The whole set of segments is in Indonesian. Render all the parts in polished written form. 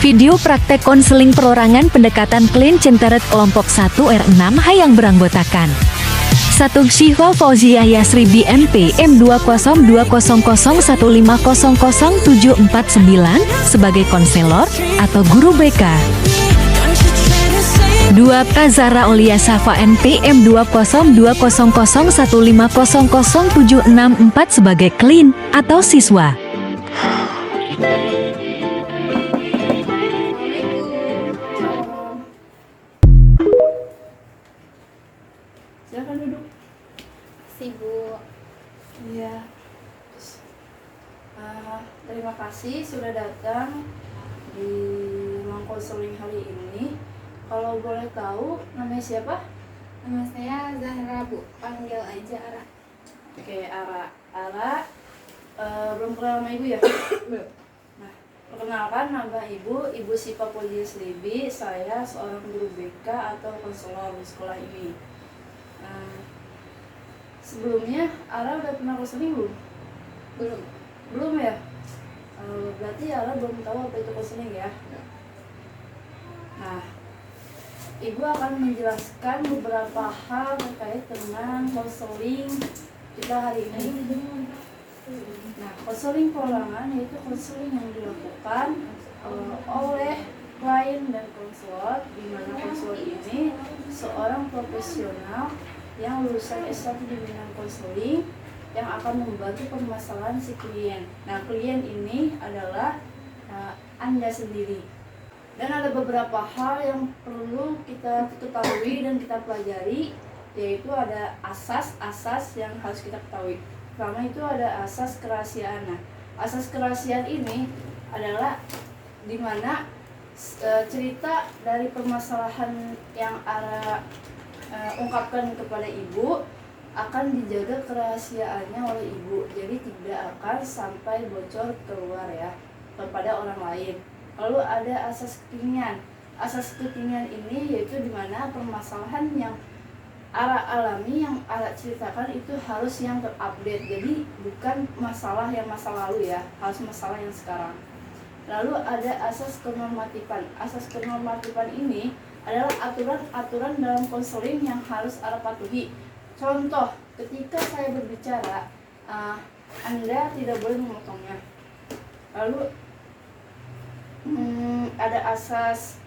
Video praktek konseling perorangan pendekatan Clean Centered kelompok 1 R6 yang beranggotakan satu Syifa Fauziah Yasri BMP M20201500749 sebagai konselor atau guru BK. 2 Kazara Aulia Safa NP M2020015000764 sebagai Clean atau siswa. Silakan duduk. Sibuk. Iya. Terima kasih sudah datang di ruang konseling hari ini. Kalau boleh tahu namanya siapa? Nama saya Zahra, Bu. Panggil aja Ara. Oke, Ara. Belum kenal nama ibu ya? Belum. Nah, perkenalkan nama ibu Syifa Fauziah Yasri. Saya seorang guru BK atau konselor di sekolah ini. Sebelumnya Ara udah pernah konseling belum? Belum. Belum ya? Berarti Ara belum tahu apa itu konseling ya? Nah, Ibu akan menjelaskan beberapa hal terkait dengan konseling kita hari ini. Nah, konseling perorangan yaitu konseling yang dilakukan oleh klien dan konselor, di mana konselor ini seorang profesional yang lulusan S1 di bidang konseling yang akan membantu permasalahan si klien. Nah, klien ini adalah Anda sendiri. Dan ada beberapa hal yang perlu kita ketahui dan kita pelajari, yaitu ada asas-asas yang harus kita ketahui. Pertama itu ada asas kerahasiaan. Nah, asas kerahasiaan ini adalah di mana cerita dari permasalahan yang Ara ungkapkan kepada ibu akan dijaga kerahasiaannya oleh ibu, jadi tidak akan sampai bocor keluar ya kepada orang lain. Lalu ada asas kekinian. Asas kekinian ini yaitu di mana permasalahan yang Ara alami, yang Ara ceritakan itu harus yang terupdate, jadi bukan masalah yang masa lalu ya, harus masalah yang sekarang. Lalu ada asas kenormatifan. Asas kenormatifan ini adalah aturan-aturan dalam konseling yang harus Ara patuhi. Contoh, ketika saya berbicara, Anda tidak boleh memotongnya. Lalu ada asas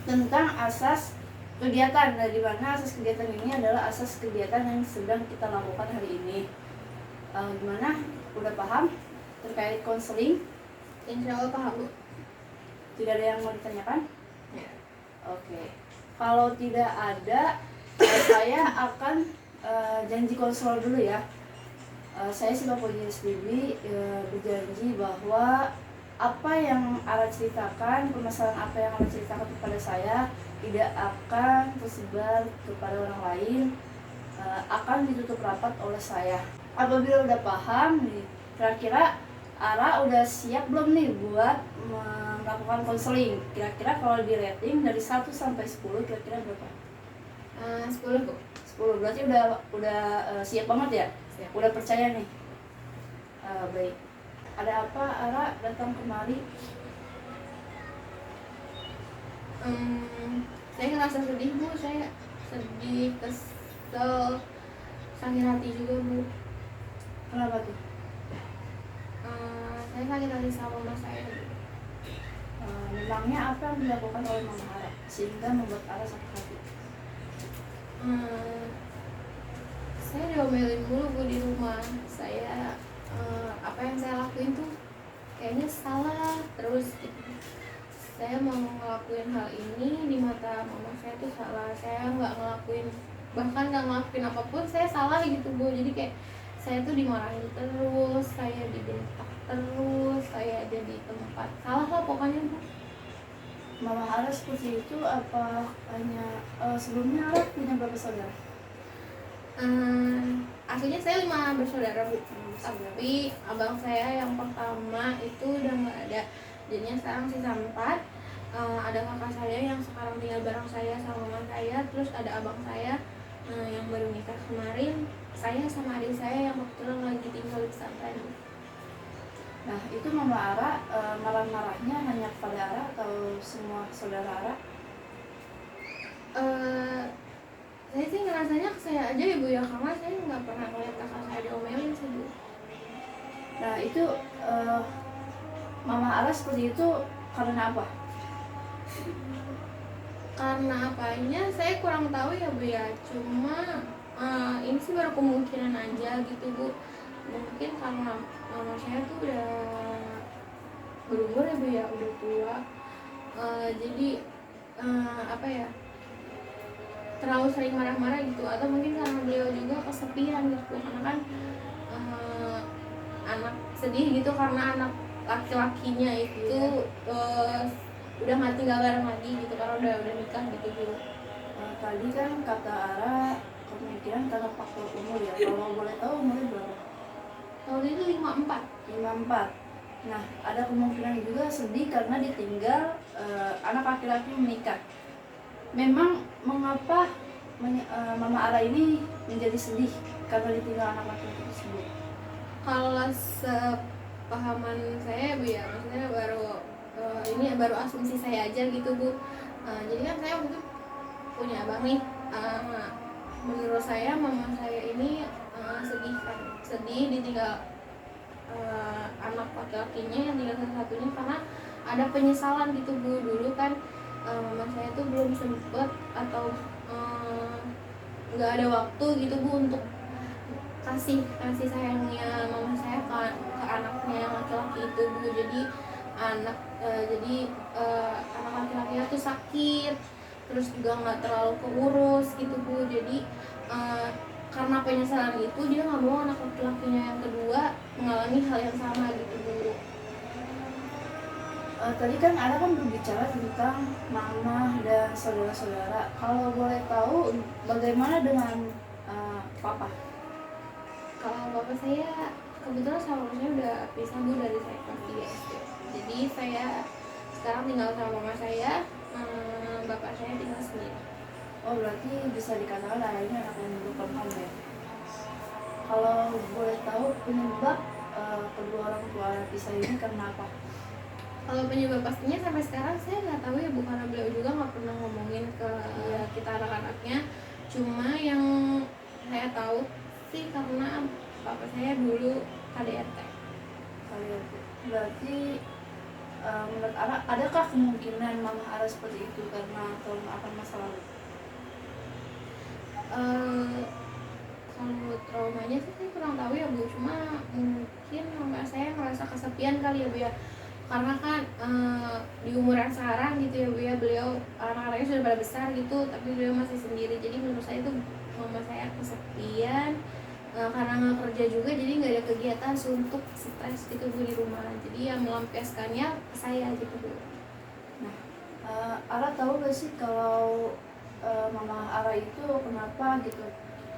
tentang asas kegiatan. Nah, di mana asas kegiatan ini adalah asas kegiatan yang sedang kita lakukan hari ini. Gimana? Udah paham terkait konseling? Insya Allah paham, Bu. Tidak ada yang mau ditanyakan? Ya. Oke. Kalau tidak ada, saya akan janji konselor dulu ya. Saya Syifa Fauziah Yasri berjanji bahwa apa yang Ara ceritakan, permasalahan apa yang Ara ceritakan kepada saya tidak akan tersebar kepada orang lain, akan ditutup rapat oleh saya. Apabila udah paham nih, kira-kira Ara udah siap belum nih buat melakukan konseling? Kira-kira kalau di rating dari 1 sampai 10 kira-kira berapa? 10, Bu. 10, berarti udah siap banget ya? Siap. Udah percaya nih? Baik. Ada apa Ara datang kemari? Saya ngerasa sedih, Bu. Saya sedih, kesel, sakit hati juga, Bu. Kenapa tuh? Saya sakit hati sama mama saya, Bu. Memangnya apa yang dilakukan oleh Mama Ara sehingga membuat Ara sakit hati? Saya diomelin mulu, Bu, di rumah. Saya apa yang saya lakuin tuh kayaknya salah terus gitu. Saya mau ngelakuin hal ini di mata mama saya tuh salah. Saya bahkan nggak ngelakuin apapun saya salah gitu, Bu. Jadi kayak saya tuh dimarahin terus, saya dibentak terus, saya ada di tempat salah lah pokoknya, Bu. Mama Ara seperti itu apa hanya sebelumnya Ara punya berapa saudara? Aslinya saya 5 bersaudara, Bu. Tapi abang saya yang pertama itu udah nggak ada, jadinya sekarang sisa 4. Ada kakak saya yang sekarang tinggal bareng saya sama mama saya, terus ada abang saya yang baru nikah kemarin. Saya sama adik saya yang kebetulan lagi tinggal di pesantren. Nah, itu Mama Ara marah-marahnya hanya kepada Ara atau aja ya Bu ya, karena saya nggak pernah ngeliat kakak saya diomelin sih Bu. Nah itu Mama Ara seperti itu karena apa? Karena apanya saya kurang tahu ya Bu ya, cuma ini sih baru kemungkinan aja gitu Bu. Mungkin karena mama saya tuh udah berumur ya Bu ya, udah tua. Jadi apa ya, terlalu sering marah-marah gitu, atau mungkin karena beliau juga kesepian gitu, karena kan anak sedih gitu karena anak laki-lakinya itu udah nggak tinggal bareng lagi gitu, karena udah nikah gitu Bu. Tadi kan kata Ara kemungkinan karena faktor umur ya. Kalau boleh tahu umurnya berapa? Tahun itu 54. 54. Nah, ada kemungkinan juga sedih karena ditinggal anak laki-laki menikah. Memang mengapa Mama Ara ini menjadi sedih karena ditinggal anak laki-laki tersebut? Kalau sepahaman saya Bu ya, maksudnya ini baru asumsi saya aja gitu Bu. Jadi kan saya waktu itu punya abang nih. Menurut saya mama saya ini sedih ditinggal anak laki-lakinya yang tinggal satu-satunya, karena ada penyesalan gitu Bu. Dulu kan mama saya tuh belum sempet atau nggak ada waktu gitu Bu untuk kasih sayangnya mama saya ke anaknya yang laki-laki itu Bu. Jadi anak laki-lakinya tuh sakit, terus juga nggak terlalu keurus gitu Bu. Jadi karena penyesalan itu dia nggak mau anak laki-lakinya yang kedua mengalami hal yang sama gitu Bu. Tadi kan Ara kan berbicara tentang mama dan saudara-saudara. Kalau boleh tahu bagaimana dengan papa? Kalau bapak saya kebetulan sama saya udah pisah Bu dari saya kelas 3 SD. Jadi saya sekarang tinggal sama mama saya, bapak saya tinggal sendiri. Oh berarti bisa dikatakan Ara ini anak yang broken home ya. Kalau boleh tahu penyebab kedua orang tua Ara pisah ini karena apa? Kalau penyebab pastinya sampai sekarang saya nggak tahu ya Bu, karena beliau juga nggak pernah ngomongin ke kita anak-anaknya. Cuma yang saya tahu sih karena bapak saya dulu KDRT. Berarti menurut Ara, adakah kemungkinan mama Ara seperti itu karena trauma akan masa lalu? Kalau traumanya sih saya kurang tahu ya Bu, cuma mungkin mama saya merasa kesepian kali ya Bu ya, karena kan di umur yang sekarang gitu ya Bu ya, beliau anak-anaknya sudah pada besar gitu, tapi beliau masih sendiri. Jadi menurut saya itu mama saya kesepian karena nggak kerja juga, jadi nggak ada kegiatan untuk stres gitu Bu di rumah. Jadi yang melampiaskannya ke saya gitu Bu. Nah, Ara tahu gak sih kalau mama Ara itu kenapa gitu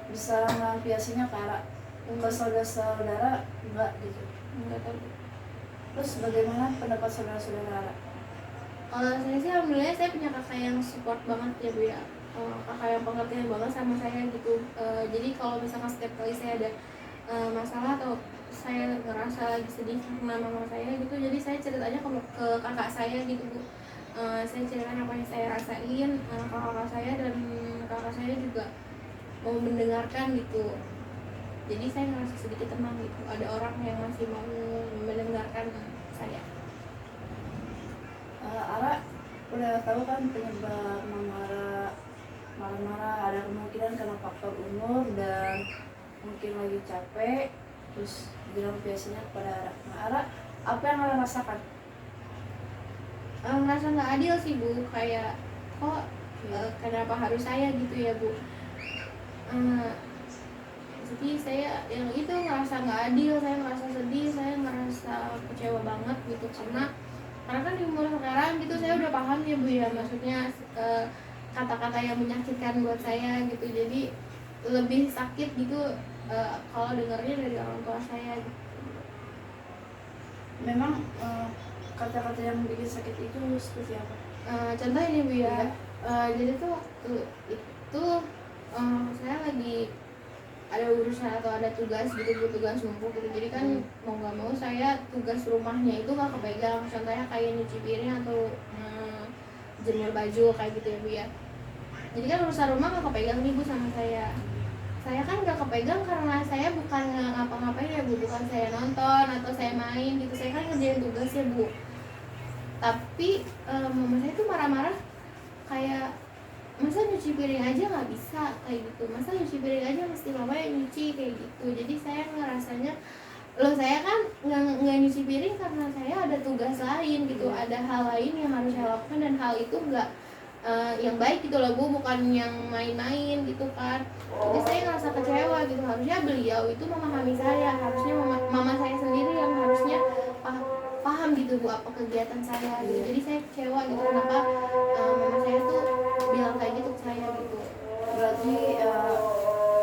bisa melampiasinya ke Ara? Ke saudara-saudara enggak gitu? Nggak tahu. Terus bagaimana pendapat saudara-saudara Ara? Kalau saya sih alhamdulillah saya punya kakak yang support banget ya Bu ya, kakak yang pengertian banget sama saya gitu. Jadi kalau misalkan setiap kali saya ada masalah atau saya ngerasa lagi sedih karena mama saya gitu, jadi saya ceritanya ke kakak saya gitu Bu. Saya ceritakan apa yang saya rasain ke kakak saya, dan kakak saya juga mau mendengarkan gitu. Jadi saya ngerasa sedikit tenang gitu, ada orang yang masih mau mendengarkan saya. Ara udah tahu kan penyebab mama Ara marah-marah, ada kemungkinan karena faktor umur dan mungkin lagi capek, terus bilang biasanya kepada Ara. Nah, Ara, apa yang Ara rasakan? Ngerasa nggak adil sih Bu, kayak kok kenapa harus saya gitu ya Bu. Jadi saya yang itu ngerasa nggak adil, saya ngerasa sedih, saya ngerasa kecewa banget gitu, karena kan di umur sekarang gitu saya udah paham ya Bu ya, maksudnya kata-kata yang menyakitkan buat saya gitu. Jadi lebih sakit gitu kalau dengarnya dari orang tua saya gitu. Memang kata-kata yang bikin sakit itu seperti apa? Contoh ini Bu ya, jadi tuh waktu itu saya lagi ada urusan atau ada tugas gitu Bu, tugas numpuk gitu. Jadi kan mau nggak mau saya tugas rumahnya itu nggak kepegang, contohnya kayak nyuci piring atau jemur baju kayak gitu ya Bu ya. Jadi kan urusan rumah nggak kepegang nih Bu sama saya. saya kan nggak kepegang karena saya bukan ngapa-ngapain ya Bu, bukan saya nonton atau saya main gitu, saya kan ngerjain tugas ya Bu. Tapi mama saya tuh marah-marah kayak, masa nyuci piring aja nggak bisa kayak gitu, masa nyuci piring aja mesti mama yang nyuci kayak gitu. Jadi saya ngerasanya, loh saya kan nggak nyuci piring karena saya ada tugas lain gitu, ada hal lain yang harus saya lakukan, dan hal itu nggak yang baik gitu loh Bu, bukan yang main-main gitu kan. Jadi saya ngerasa kecewa gitu, harusnya beliau itu memahami saya, harusnya mama saya sendiri yang harusnya paham gitu Bu apa kegiatan saya gitu. Jadi saya kecewa gitu, kenapa mama saya tuh bilang kayak gitu ke saya gitu. Berarti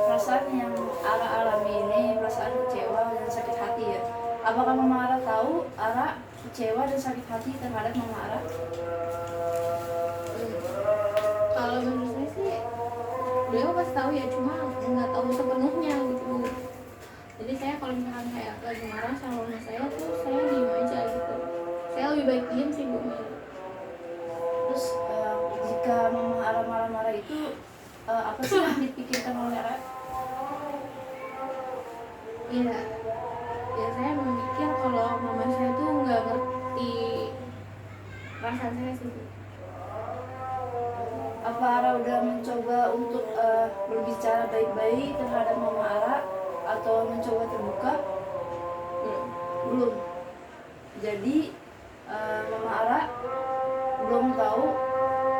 perasaan yang Ara alami ini perasaan kecewa dan sakit hati ya. Apakah Mama Ara tahu Ara kecewa dan sakit hati terhadap Mama Ara? Kalau menurut saya sih beliau pasti tahu ya, cuma nggak tahu sepenuhnya gitu. Jadi saya kalau misalkan kayak lagi marah sama mama saya tuh saya diem aja gitu, saya lebih baik diem sih Bu. Terus jika Mama Ara marah-marah itu apa sih yang dipikirkan oleh Ara? Iya, ya saya memikir kalau mama saya tuh nggak ngerti perasaan saya sih Bu. Apa Ara udah mencoba untuk berbicara baik-baik terhadap Mama Ara atau mencoba terbuka? Belum. Jadi Mama Ara belum tahu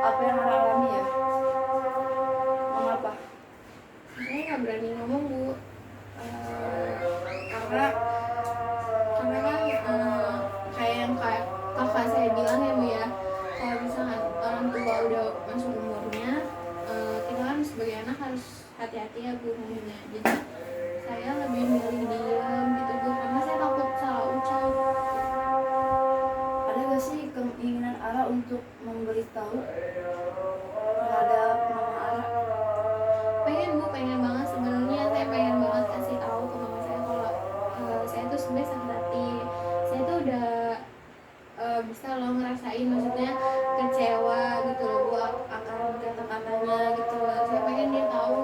apa yang Ara alami ya. Mengapa? Saya nggak berani ngomong Bu, karena kan kayak yang kakak saya bilang ya Bu ya, kalau misalkan orang tua udah masuk umurnya, kita kan sebagai anak harus hati-hati ya Bu ngomongnya. Jadi saya lebih milih diem gitu Bu, karena saya takut salah ucap. Ada gak sih keinginan Ara untuk memberitahu terhadap Mama Ara? Pengen Bu, pengen banget sebenarnya, saya pengen banget kasih tahu ke mama saya kalau saya tuh sebenarnya sakit hati, saya tuh udah bisa loh ngerasain, maksudnya kecewa gitu loh Bu akan kata-katanya gitu loh. Saya pengen dia tahu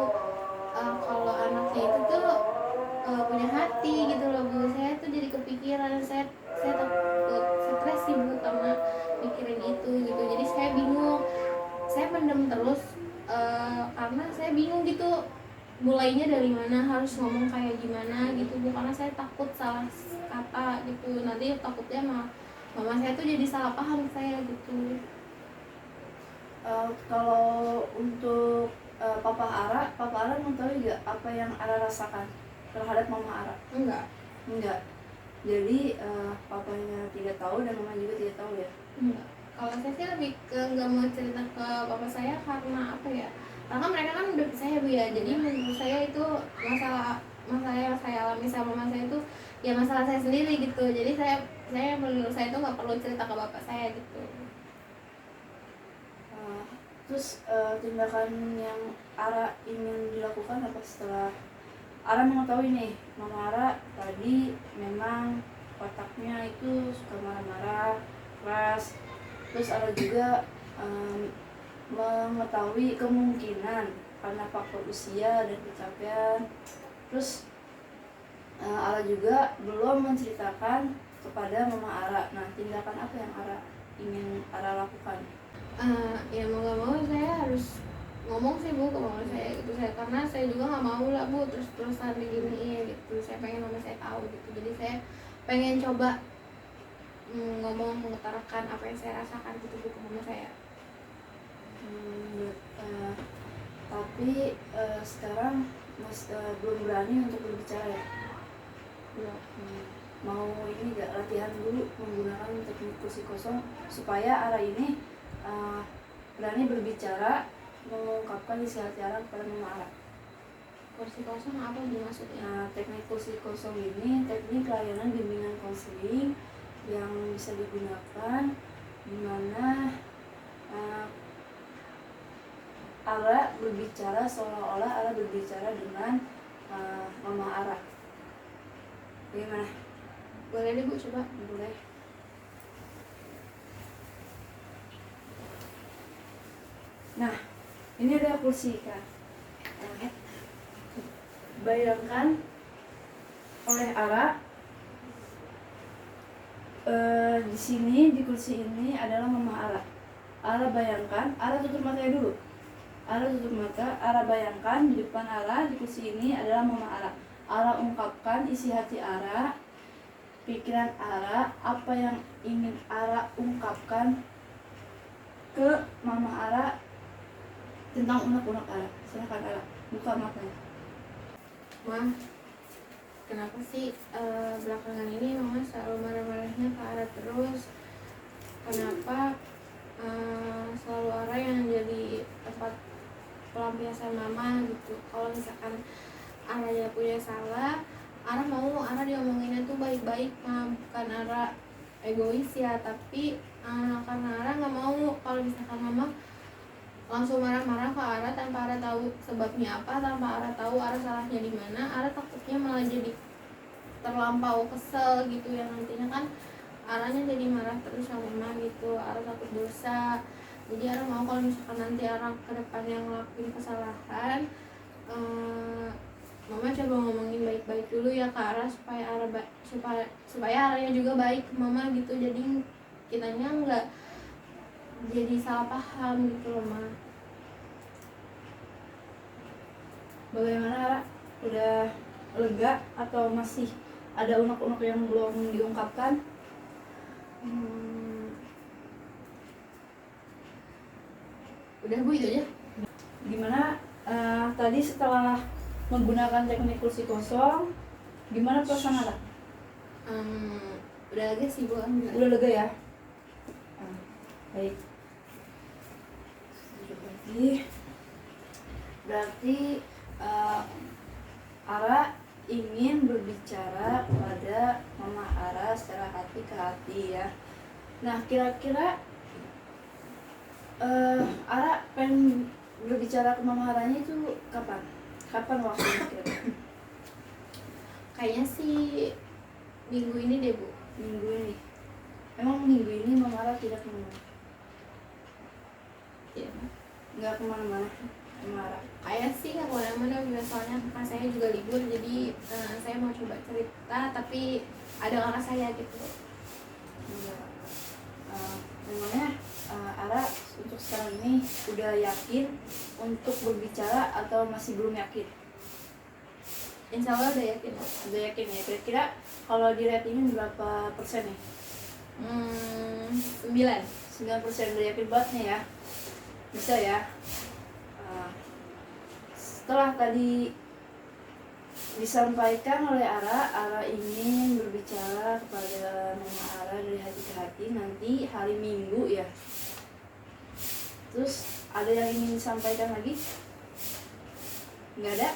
kalau anaknya itu tuh punya hati gitu loh Bu. Saya tuh jadi kepikiran, saya takut stres sih Bu karena mikirin itu gitu. Jadi saya bingung, saya pendem terus karena saya bingung gitu mulainya dari mana, harus ngomong kayak gimana gitu Bu, karena saya takut salah kata gitu, nanti takutnya mama saya tuh jadi salah paham ke saya gitu. Kalau untuk Papa Ara mengetahui gak apa yang Ara rasakan terhadap Mama Ara? Enggak. Jadi papanya tidak tahu dan Mama juga tidak tahu ya? Enggak. Kalau saya sih lebih ke nggak mau cerita ke papa saya karena apa ya? Karena mereka kan udah pisah ya Bu ya. Jadi menurut saya itu masalah yang saya alami sama mama saya itu ya masalah saya sendiri gitu. Jadi saya menurut saya itu nggak perlu cerita ke bapak saya gitu. Terus tindakan yang Ara ingin dilakukan apa setelah Ara mengetahui nih Mama Ara tadi memang wataknya itu suka marah-marah, keras. Terus Ara juga mengetahui kemungkinan karena faktor usia dan kecapean. Terus Ara juga belum menceritakan kepada Mama Ara. Nah, tindakan apa yang Ara ingin Ara lakukan? Ya mau nggak mau saya harus ngomong sih Bu ke mama saya gitu, karena saya juga nggak mau lah Bu terus-terusan diginiin gitu. Saya pengen mama saya tahu gitu, jadi saya pengen coba ngomong, mengutarakan apa yang saya rasakan gitu Bu ke mama saya. Tapi sekarang belum berani untuk berbicara ya? Belum. Mau ini gak latihan dulu menggunakan teknik kursi kosong supaya Ara ini berani berbicara, mengungkapkan isi hati Ara kepada Mama Ara. Kursi kosong apa Bu maksudnya? Nah, teknik kursi kosong ini teknik layanan bimbingan konseling yang bisa digunakan di mana Ara berbicara seolah-olah Ara berbicara dengan Mama Ara. Bagaimana? Boleh deh Bu, coba. Boleh. Nah, ini ada kursi kan. bayangkan oleh Ara, di sini di kursi ini adalah mama Ara. Ara bayangkan, Ara tutup matanya dulu. Ara tutup mata, Ara bayangkan di depan Ara di kursi ini adalah mama Ara. Ara ungkapkan isi hati Ara, pikiran Ara, apa yang ingin Ara ungkapkan ke mama Ara tentang unek-unek Ara. Silakan Ara, buka matanya. Mah, kenapa sih belakangan ini mama selalu marah-marahnya ke Ara terus? Kenapa selalu Ara yang jadi tempat pelampiasan mama gitu? Kalau misalkan Ara ya punya salah, Ara mau Ara diomonginnya tuh baik-baik, mah bukan Ara egois ya, tapi karena Ara nggak mau kalau misalkan mama langsung marah-marah ke Ara tanpa Ara tahu sebabnya apa, tanpa Ara tahu Ara salahnya di mana. Ara takutnya malah jadi terlampau kesel gitu ya, nantinya kan Aranya jadi marah terus sama mama gitu. Ara takut dosa, jadi Ara mau kalau misalkan nanti Ara ke depannya ngelakuin kesalahan, mama coba ngomongin baik-baik dulu ya ke Ara supaya supaya Aranya juga baik ke mama gitu, jadi kitanya nggak jadi salah paham gitu loh, Ma. Bagaimana Ara? Udah lega atau masih ada unek-unek yang belum diungkapkan? Udah Bu, itu aja. Gimana tadi setelah menggunakan teknik kursi kosong, gimana perasaan Ara? Udah lega sih Bu, alhamdulillah. Udah lega ya? Baik. Berarti Ara ingin berbicara kepada mama Ara secara hati ke hati ya. Nah, kira-kira Ara pengen berbicara ke mama Aranya itu kapan? Kapan waktunya kira-kira? Kayaknya sih minggu ini deh Bu. Minggu ini. Emang minggu ini mama Ara tidak kemana? Iya. Nggak kemana-mana mama Ara. Kayak sih nggak kemana-mana, soalnya kakak saya juga libur, jadi saya mau coba cerita tapi ada kakak saya gitu. Memangnya Ara untuk sekarang ini udah yakin untuk berbicara atau masih belum yakin? Insya Allah udah yakin. Udah yakin ya. Kira-kira kalau di ratingin berapa persen nih? 9. 9% udah yakin banget nih ya. Bisa ya. Setelah tadi disampaikan oleh Ara ingin berbicara kepada mama Ara dari hati ke hati nanti hari Minggu ya. Terus ada yang ingin disampaikan lagi? Nggak ada?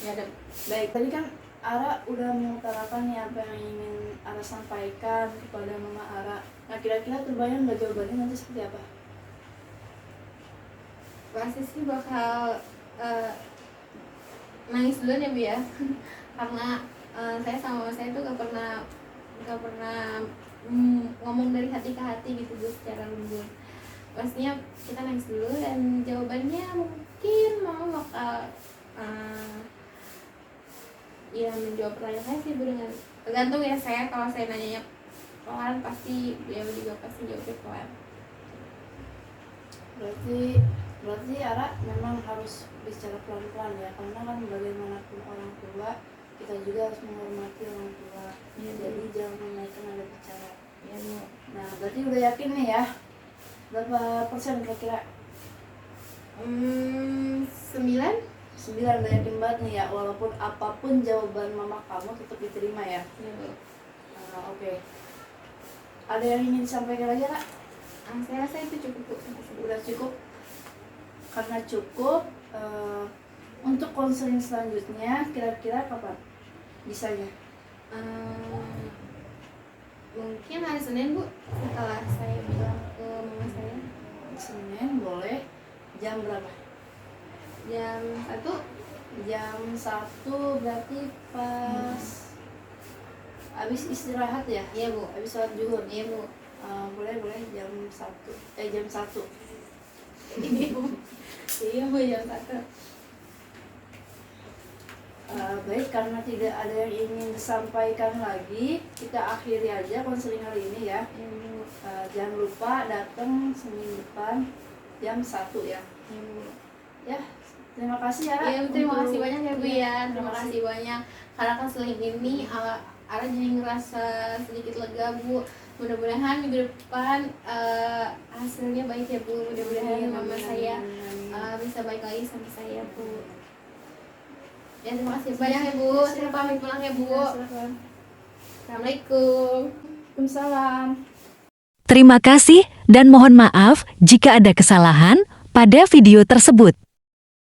Ya ada. Baik, tadi kan Ara udah mengutarakan nih apa yang ingin Ara sampaikan kepada mama Ara. Nah, kira-kira terbayang nggak jawabannya nanti seperti apa? Pasti sih bakal nangis duluan ya Bu ya. Karena saya sama mama saya tuh gak pernah ngomong dari hati ke hati gitu Bu, secara lembut. Pastinya kita nangis dulu dan jawabannya mungkin mama bakal ya menjawab pertanyaan saya sih Bu, dengan tergantung ya. Saya kalau saya nanyanya pelan pasti dia juga pasti jawabnya pelan. Berarti Ara memang harus bicara pelan-pelan ya, karena kan bagaimanapun orang tua kita juga harus menghormati orang tua ya, jadi jangan menaikkan nada bicara ya Bu. Nah, berarti udah yakin nih ya, berapa persen kira-kira? 9. 9 udah yakin banget nih ya, walaupun apapun jawaban mama kamu tetap diterima ya. Ya Bu. Oke. Ada yang ingin disampaikan lagi Kak? Saya rasa itu cukup Bu. Udah cukup. Karena cukup, untuk konseling selanjutnya kira-kira kapan bisanya? Mungkin hari Senin Bu, setelah saya bilang ke mama saya. Senin boleh. Jam berapa? Jam 1. Jam 1 berarti pas habis istirahat ya? Iya Bu. Habis sholat zuhur? Iya Bu. Boleh jam 1. Jam 1. Iya Bu, jam 1. Baik, karena tidak ada yang ingin disampaikan lagi, kita akhiri aja konseling hari ini ya. Ya Bu. Jangan lupa datang Senin depan jam 1 ya. Ya Bu. Ya, terima kasih ya. Iya, terima kasih untuk- banyak ya Bu Iya, ya. Terima kasih banyak. Karena konseling ini Ara jadi ngerasa sedikit lega Bu. Mudah-mudahan minggu depan hasilnya baik ya Bu. Mudah-mudahan mama saya bisa baik lagi sama saya Bu. Ya, terima kasih banyak ya Bu. Saya pamit pulang ya Bu. Ya, silakan. Assalamualaikum. Waalaikumsalam. Terima kasih dan mohon maaf jika ada kesalahan pada video tersebut.